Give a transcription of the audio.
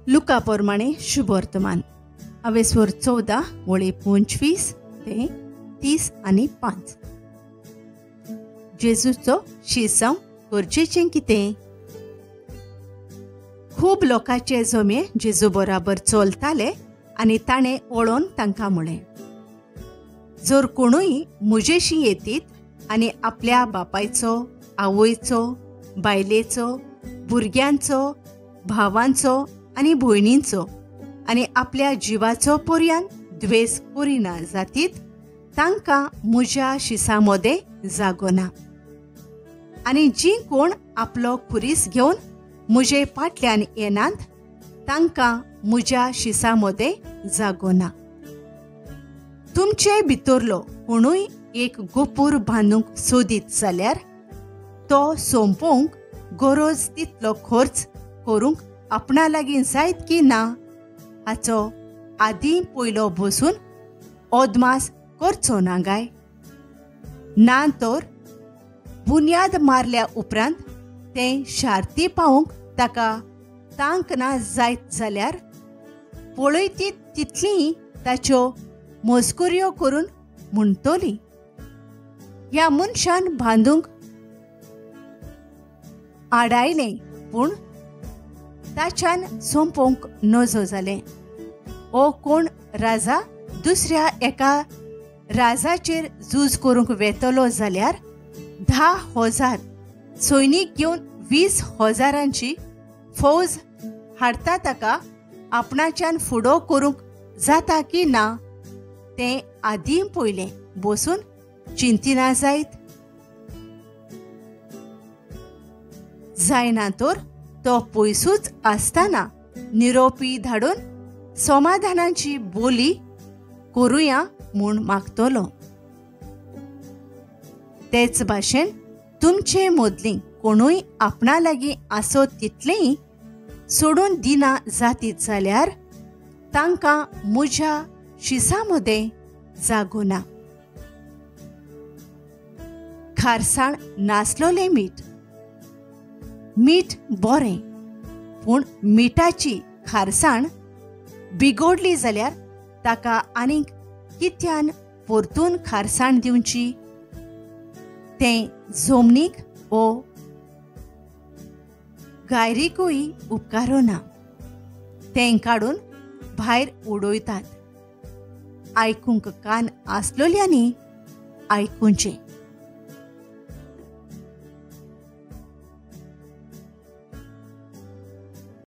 Luca प्रमाणे शुभ वर्तमान अवेस्वर 14 वळी 25 ते 30 आणि 5. जेजूचो शिसांव गरजेचें कितें? खूब लोकांचे जमे जेजू बराबर चलताले आनी ताणें वळोन तांकां म्हळें, जर कोणूय म्हजेशी येतीत आनी आपल्या बापायचो, आवयचो, बायलेचो, भुरग्यांचो, भावांचो आनी भयणींचो आनी आपल्या जिवाचो पर्यान द्वेस करिना जातीत, तांकां म्हज्या शिसामोदे जागो ना. आनी जीं कोण आपलो खुरीस घेवन म्हजे फाटल्यान येनात, तांकां म्हज्या शिसामोदे जागो ना. तुमचे भितरलो कोणूय एक गोपूर बांदूंक सोदीत जाल्यार तो सोंपोवंक गरज तितलो खर्च करूंक आपणा लागीं जायत की ना हाचो आदीं पयलो बसून अदमास करचो ना गाय. ना तर बुन्याद मारल्या उपरांत तें शार्ती पावूंक ताका तांक ना जायत जाल्यार पळयतीत तितलीं ताच्यो मस्कुऱ्यो करून म्हणटली, ह्या मनशान बांदूंक आडायलें पूण ताच्यान सोंपोवंक नजो जालें. ओ कोण राजा दुसऱ्या एका राजाचेर झूज करूंक वेतलो जाल्यार 10,000 सैनीक घेवन 20,000ची फौज हाडटा ताका आपणाच्यान फुडो करूंक जाता की ना तें आदीं पयलें बसून चिंतिना जायत. जायना तर तो पयसूच आसतना निरोपी धाडून समाधानाची बोली करुया म्हूण मागतलो. तेच भाशेन तुमचे मदलीं कोणूय आपणा लागीं आसत तितलेंय सोडून दिना जातीत जाल्यार तांकां म्हज्या शिसामोदे जागो ना. खारसाण नासलोलें मीठ. मीठ बरें, पूण मिठाची खारसाण बिगडली जाल्यार ताका आनीक कित्यान परतून खारसाण दिवची? तें जमनीक ओ गायरीकूय उपकारो ना. तें काडून भायर उडयतात. आयकूंक कान आसलोल्यांनी आयकुचें.